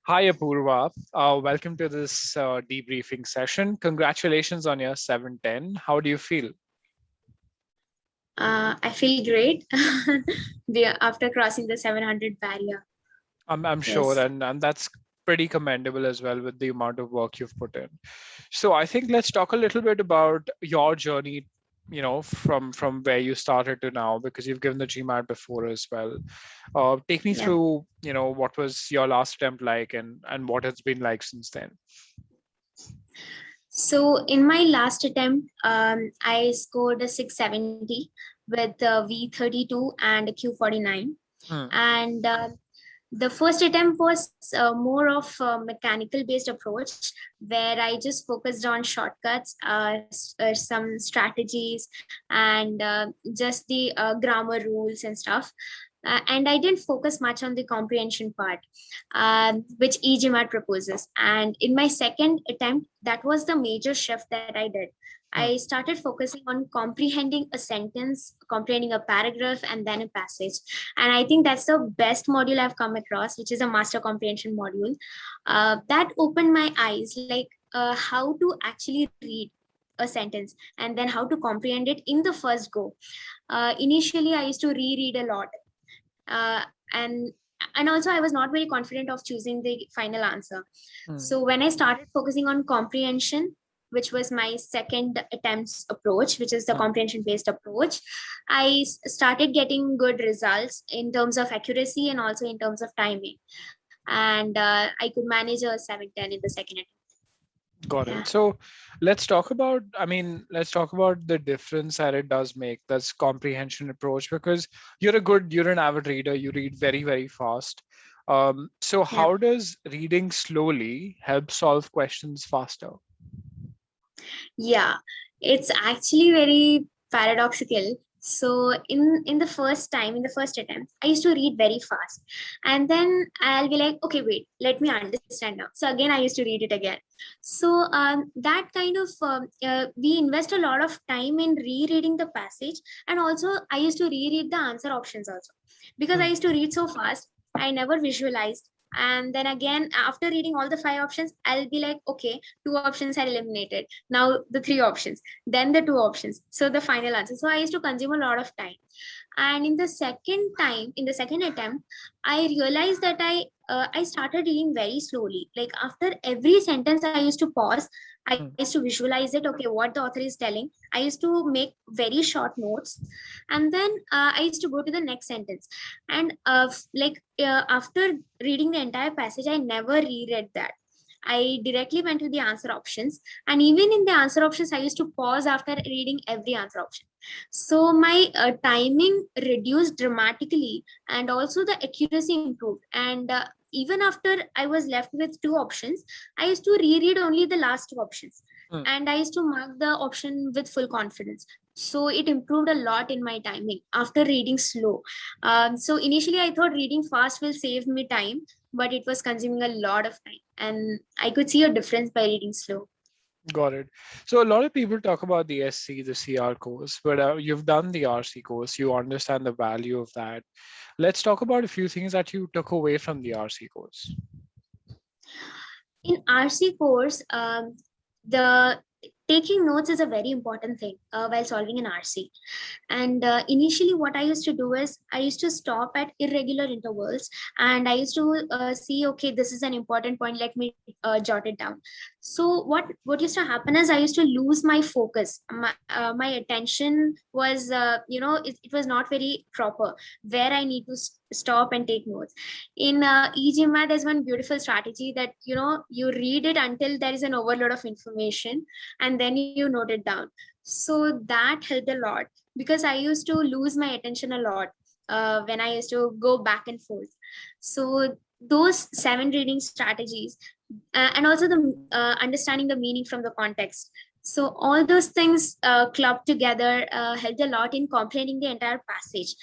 Hi, Apoorva. Welcome to this debriefing session. Congratulations on your 710. How do you feel? I feel great after crossing the 700 barrier. I'm sure, Yes. and that's pretty commendable as well with the amount of work you've put in. So I think let's talk a little bit about your journey, from where you started to now, because you've given the GMAT before as well. Take me Yeah. through, what was your last attempt like and what it's been like since then. So in my last attempt, I scored a 670 with V32 and a Q49. Hmm. And the first attempt was more of a mechanical based approach where I just focused on shortcuts, some strategies, and just the grammar rules and stuff. And I didn't focus much on the comprehension part, which e-GMAT proposes. And in my second attempt, that was the major shift that I did. I Hmm. started focusing on comprehending a sentence, comprehending a paragraph, and then a passage. And I think that's the best module I've come across, which is a master comprehension module. That opened my eyes, like how to actually read a sentence and then how to comprehend it in the first go. Initially, I used to reread a lot, uh, and and also I was not very confident of choosing the final answer. Hmm. So when I started focusing on comprehension, which was my second attempts approach, which is the Hmm. comprehension based approach, I started getting good results in terms of accuracy and also in terms of timing. And I could manage a 710 in the second attempt. Got Yeah. it. So let's talk about the difference that it does make, that's comprehension approach, because you're an avid reader, you read very, very fast. So Yeah. how does reading slowly help solve questions faster? Yeah, it's actually very paradoxical. So in the first time, in the first attempt, I used to read very fast, and then I'll be like, okay, wait, let me understand now. So again, I used to read it again. So that kind of we invest a lot of time in rereading the passage, and also I used to reread the answer options also, because I Hmm. used to read so fast. I never visualized, and then again after reading all the five options, I'll be like, okay, two options are eliminated, now the three options, then the two options, so the final answer. So I used to consume a lot of time. And in the second time, in the second attempt, I realized that I started reading very slowly. Like after every sentence I used to pause, I used to Hmm. visualize it, okay, what the author is telling. I used to make very short notes, and then I used to go to the next sentence. And after reading the entire passage, I never reread that. I directly went to the answer options. And even in the answer options, I used to pause after reading every answer option. So my timing reduced dramatically, and also the accuracy improved. And even after I was left with two options, I used to reread only the last two options. Hmm. And I used to mark the option with full confidence. So it improved a lot in my timing after reading slow. So initially, I thought reading fast will save me time, but it was consuming a lot of time. And I could see a difference by reading slow. Got it. So a lot of people talk about the SC, the CR course, but you've done the RC course. You understand the value of that. Let's talk about a few things that you took away from the RC course. In RC course, the taking notes is a very important thing while solving an RC. And initially, what I used to do is I used to stop at irregular intervals, and I used to see, okay, this is an important point. Let me jot it down. So what used to happen is I used to lose my focus. My attention was, it was not very proper where I need to stop and take notes. In e-GMAT, there's one beautiful strategy that you read it until there is an overload of information, and then you note it down. So that helped a lot, because I used to lose my attention a lot when I used to go back and forth. So those seven reading strategies, and also the understanding the meaning from the context. So all those things clubbed together helped a lot in comprehending the entire passage.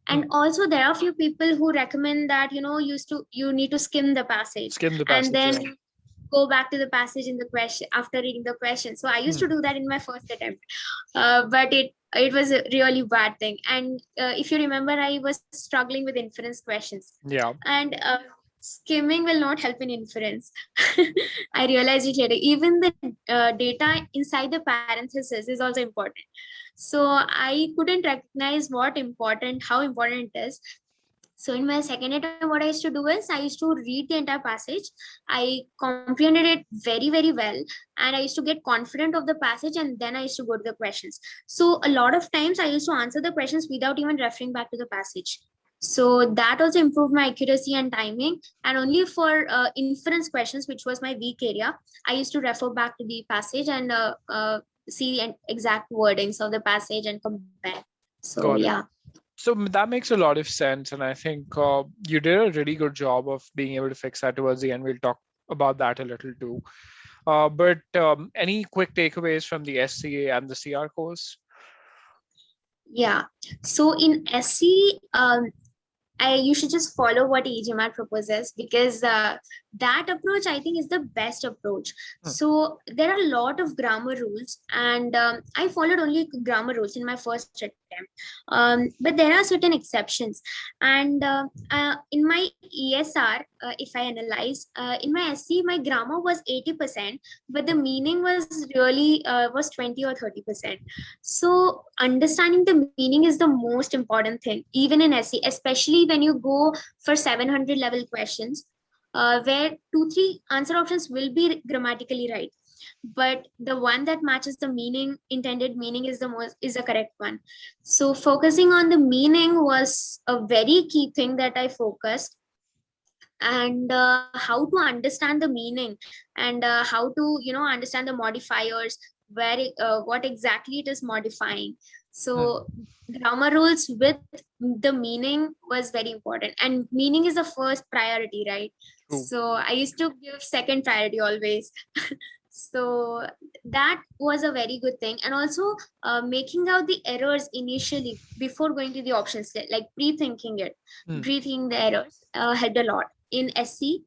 And Hmm. also there are few people who recommend that you need to skim the passage, Skim the and passage, then yeah. go back to the passage in the question after reading the question. So I used to Hmm. do that in my first attempt, but it was a really bad thing. And if you remember, I was struggling with inference questions. Yeah. And skimming will not help in inference. I realized it later. Even the data inside the parenthesis is also important. So I couldn't recognize how important it is. So in my second attempt, what I used to do is I used to read the entire passage. I comprehended it very, very well. And I used to get confident of the passage, and then I used to go to the questions. So a lot of times I used to answer the questions without even referring back to the passage. So that also improved my accuracy and timing. And only for inference questions, which was my weak area, I used to refer back to the passage and see the exact wordings of the passage and compare. So Got yeah. it. So that makes a lot of sense. And I think you did a really good job of being able to fix that towards the end. We'll talk about that a little too. But any quick takeaways from the SCA and the CR course? Yeah. So in SC, you should just follow what e-GMAT proposes, because that approach I think is the best approach. Hmm. So there are a lot of grammar rules, and I followed only grammar rules in my first attempt. But there are certain exceptions, and in my ESR, if I analyze, in my SC, my grammar was 80%, but the meaning was really was 20 or 30%. So understanding the meaning is the most important thing, even in SC, especially when you go for 700 level questions, where 2-3 answer options will be grammatically right, but the one that matches the intended meaning is the correct one. So focusing on the meaning was a very key thing that I focused, and how to understand the meaning, and how to understand the modifiers, what exactly it is modifying. So grammar rules with the meaning was very important, and meaning is the first priority, right? True. So I used to give second priority always. So that was a very good thing. And also making out the errors initially before going to the options, like pre-thinking it, Hmm. pre-thinking the errors helped a lot in SC.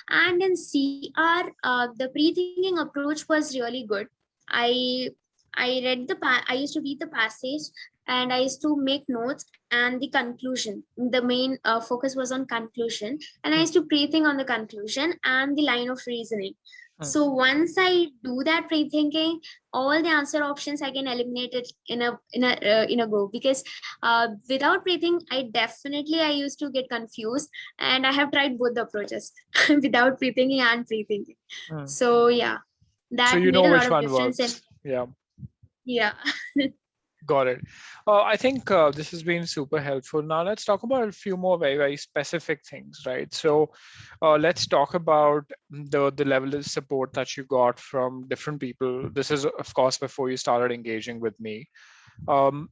And in CR, the pre-thinking approach was really good. I i read the pa- i used to read the passage, and I used to make notes and the conclusion. The main focus was on conclusion, and I Hmm. used to pre-think on the conclusion and the line of reasoning. Hmm. So once I do that pre-thinking, all the answer options I can eliminate it in a go, because without pre-think, I used to get confused, and I have tried both the approaches without pre-thinking and pre-thinking. Hmm. So yeah, So that you made know a lot which of one difference. And works. Yeah. yeah. Got it. I think this has been super helpful. Now let's talk about a few more very, very specific things, right? So let's talk about the level of support that you got from different people. This is, of course, before you started engaging with me. Um,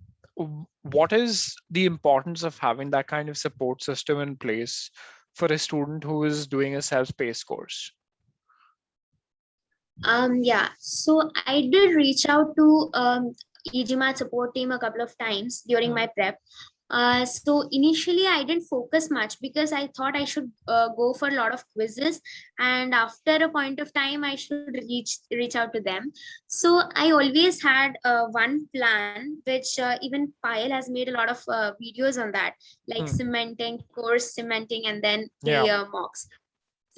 what is the importance of having that kind of support system in place for a student who is doing a self-paced course? Yeah, so I did reach out to e-GMAT support team a couple of times during Hmm. my prep. So initially I didn't focus much, because I thought I should go for a lot of quizzes, and after a point of time I should reach out to them. So I always had one plan, which even Payal has made a lot of videos on that, like Hmm. cementing, course cementing, and then Yeah. the mocks.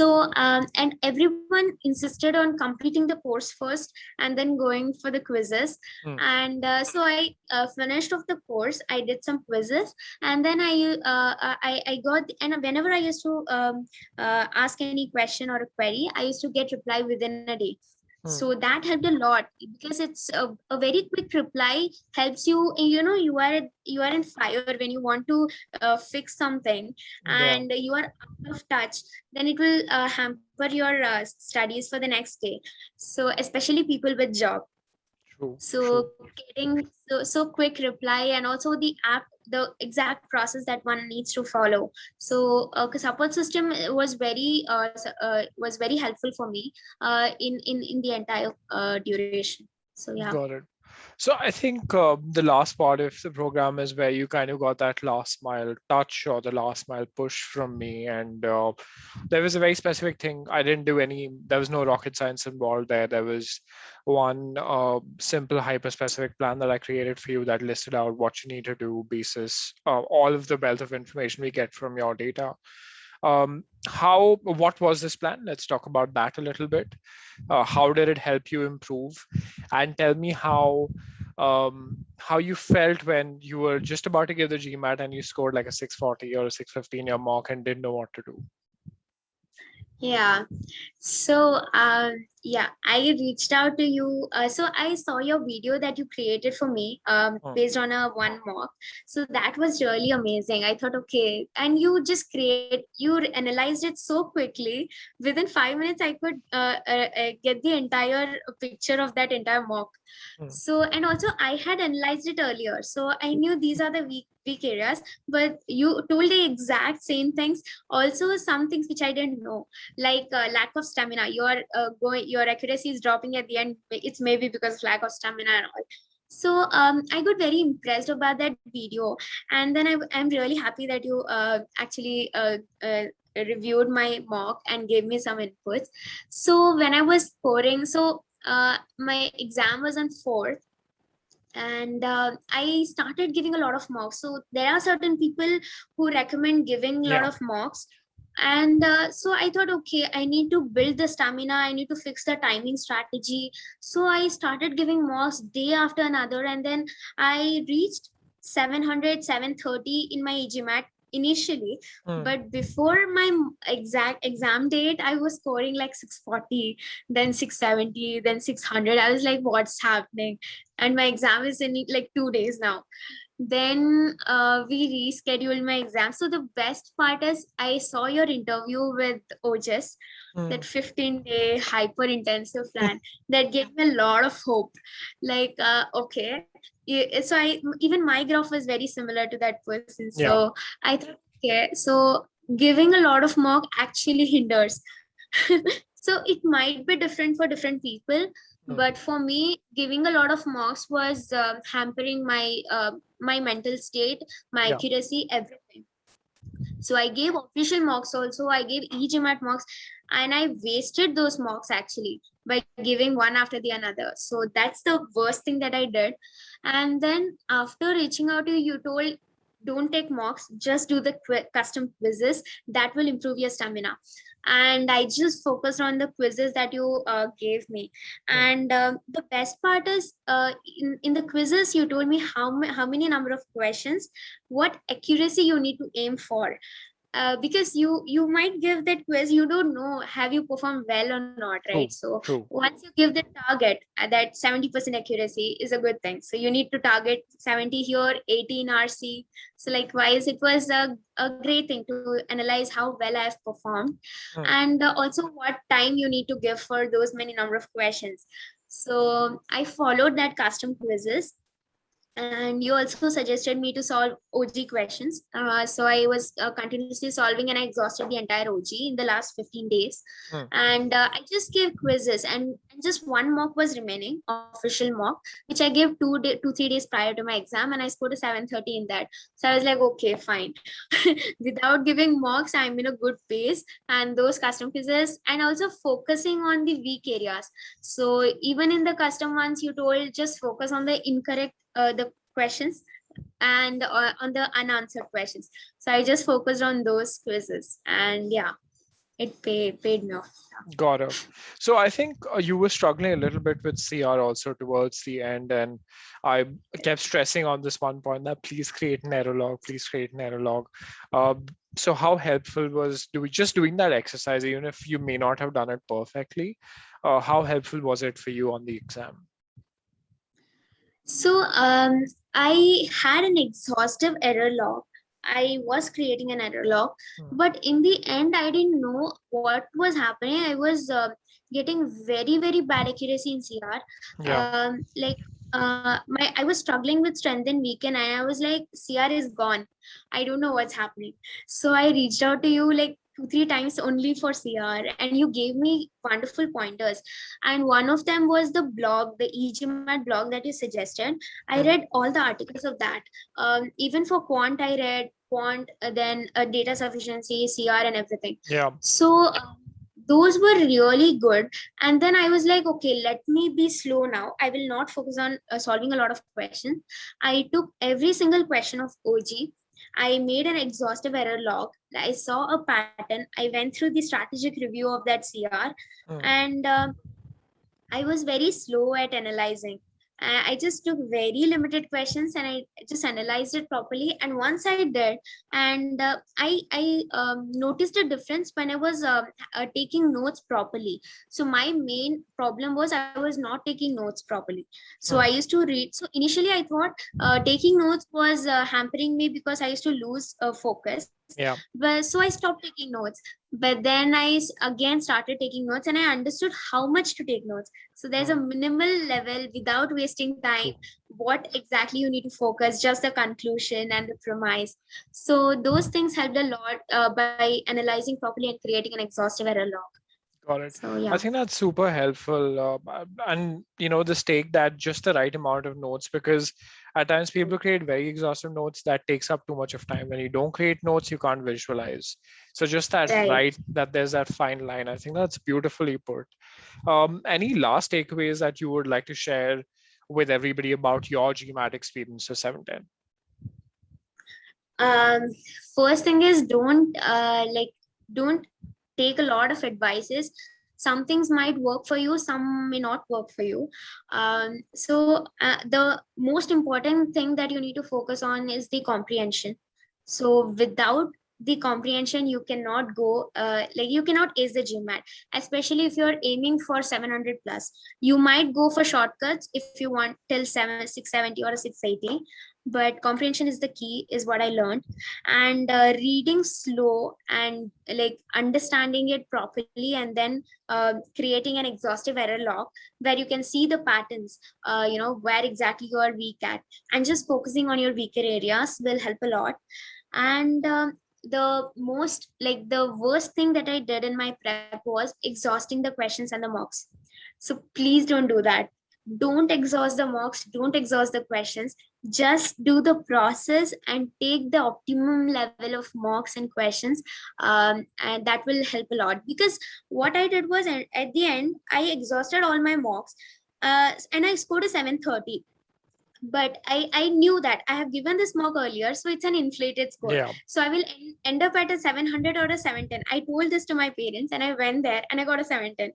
So, and everyone insisted on completing the course first and then going for the quizzes. Hmm. And so I finished off the course. I did some quizzes, and then I got, and whenever I used to ask any question or a query, I used to get reply within a day. Hmm. So that helped a lot, because it's a very quick reply helps you. You are in fire when you want to fix something, Yeah. and you are out of touch, then it will hamper your studies for the next day. So especially people with job. True. True. So getting so quick reply, and also the exact process that one needs to follow. So support system was very helpful for me in the entire duration. So yeah. Got it. So I think the last part of the program is where you kind of got that last mile touch or the last mile push from me. And there was a very specific thing. I didn't do any, there was no rocket science involved there. There was one simple hyper specific plan that I created for you that listed out what you need to do basis all of the wealth of information we get from your data. What was this plan? Let's talk about that a little bit. How did it help you improve? And tell me how you felt when you were just about to give the GMAT and you scored like a 640 or a 650 in your mock and didn't know what to do. Yeah. So, yeah, I reached out to you. So I saw your video that you created for me, based on a one mock. So that was really amazing. I thought, okay, and you analyzed it so quickly. Within 5 minutes, I could get the entire picture of that entire mock. Hmm. So, and also I had analyzed it earlier, so I knew these are the weak areas. But you told the exact same things. Also, some things which I didn't know, like lack of stamina. Your accuracy is dropping at the end. It's maybe because of lack of stamina and all. So I got very impressed about that video, and then I'm really happy that you actually reviewed my mock and gave me some inputs. So when I was scoring, so my exam was on 4th, and I started giving a lot of mocks. So there are certain people who recommend giving a lot Yeah. of mocks, and so I thought, okay, I need to build the stamina, I need to fix the timing strategy. So I started giving mocks day after another, and then I reached 700, 730 in my e-GMAT initially. Hmm. But before my exact exam date, I was scoring like 640, then 670, then 600. I was like, what's happening? And my exam is in like 2 days now. Then we rescheduled my exam. So the best part is I saw your interview with OJS, Hmm. that 15-day hyper intensive plan that gave me a lot of hope. Like, okay. So even my graph was very similar to that person. Yeah. So I thought, okay, so giving a lot of mock actually hinders. So it might be different for different people, Hmm. but for me, giving a lot of mocks was hampering my mental state, my Yeah. accuracy, everything. So I gave official mocks also. I gave e-GMAT mocks, and I wasted those mocks actually by giving one after the another. So that's the worst thing that I did. And then after reaching out to you, you told, don't take mocks, just do the custom quizzes. That will improve your stamina. And I just focused on the quizzes that you gave me. Hmm. And the best part is, in the quizzes, you told me how many number of questions, what accuracy you need to aim for. Because you might give that quiz, you don't know have you performed well or not, right? True. So True. once you give the target, that 70% accuracy is a good thing. So you need to target 70 here, 80 in RC. So likewise, it was a great thing to analyze how well I've performed, Hmm. and also what time you need to give for those many number of questions. So I followed that custom quizzes, and you also suggested me to solve OG questions. So I was continuously solving, and I exhausted the entire OG in the last 15 days. Hmm. And I just gave quizzes, and just one mock was remaining, official mock, which I gave 3 days prior to my exam, and I scored a 730 in that. So I was like, okay, fine. Without giving mocks, I'm in a good pace, and those custom quizzes, and also focusing on the weak areas. So even in the custom ones, you told just focus on the incorrect the questions, and on the unanswered questions. So I just focused on those quizzes, and yeah, it paid me off. Got it. So I think you were struggling a little bit with CR also towards the end, and I kept stressing on this one point that please create an error log, please create an error log. Uh, so how helpful was just doing that exercise, even if you may not have done it perfectly? How helpful was it for you on the exam? So I had an exhaustive error log. I was creating an error log, Hmm. but in the end, I didn't know what was happening. I was getting very bad accuracy in CR. Yeah. Like I was struggling with strength and weaken, and I was like, CR is gone. I don't know what's happening. So I reached out to you like 2 3 times only for CR, and you gave me wonderful pointers. And one of them was the blog, the e-GMAT blog that you suggested. I Hmm. read all the articles of that. Even for quant, I read quant, then data sufficiency, CR, and everything. Yeah. So those were really good. And then I was like, okay, let me be slow now. I will not focus on solving a lot of questions. I took every single question of OG. I made an exhaustive error log. I saw a pattern. I went through the strategic review of that CR, Mm. and I was very slow at analyzing. I just took very limited questions and I just analyzed it properly. And once I did, and I noticed a difference when I was taking notes properly. So my main problem was I was not taking notes properly. So I Mm. used to read. So initially I thought taking notes was hampering me because I used to lose focus. Yeah. But so I stopped taking notes. But then again started taking notes, and I understood how much to take notes. So there's a Mm. minimal level without wasting time, True. what exactly you need to focus, just the conclusion and the premise. So those things helped a lot by analyzing properly and creating an exhaustive error log. Got it. So I yeah. think that's super helpful. And, just take that just the right amount of notes, because at times people create very exhaustive notes that takes up too much of time. When you don't create notes, you can't visualize. So just that Right. right, that there's that fine line. I think that's beautifully put. Any last takeaways that you would like to share with everybody about your GMAT experience for 710? um First thing is, don't take a lot of advices. Some things might work for you, some may not work for you. The most important thing that you need to focus on is the comprehension. So without the comprehension, you cannot go you cannot ace the GMAT, especially if you're aiming for 700 plus. You might go for shortcuts if you want till 670 or a 680, but comprehension is the key, is what I learned. And reading slow and understanding it properly, and then creating an exhaustive error log where you can see the patterns, where exactly you are weak at, and just focusing on your weaker areas will help a lot. And the worst thing that I did in my prep was exhausting the questions and the mocks. So please don't do that. Don't exhaust the mocks, don't exhaust the questions. Just do the process and take the optimum level of mocks and questions. And that will help a lot, because what I did was, at the end I exhausted all my mocks, and I scored a 730. But I knew that I have given this mock earlier, so it's an inflated score. Yeah. So I will end up at a 700 or a 710. I told this to my parents, and I went there and I got a 710.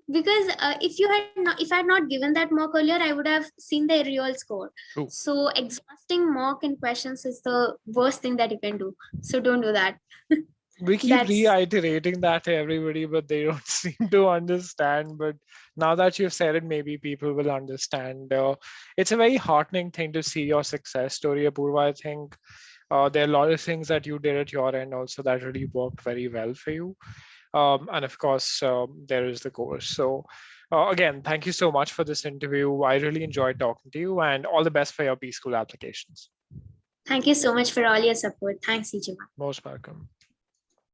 Because if I had not given that mock earlier, I would have seen the real score. True. So exhausting mock and questions is the worst thing that you can do. So don't do that. We keep That's reiterating that to everybody, but they don't seem to understand. But now that you've said it, maybe people will understand. It's a very heartening thing to see your success story, Apoorva. I think there are a lot of things that you did at your end also that really worked very well for you. And of course, there is the course. So again, thank you so much for this interview. I really enjoyed talking to you, and all the best for your B school applications. Thank you so much for all your support. Thanks, Ijima. Most welcome.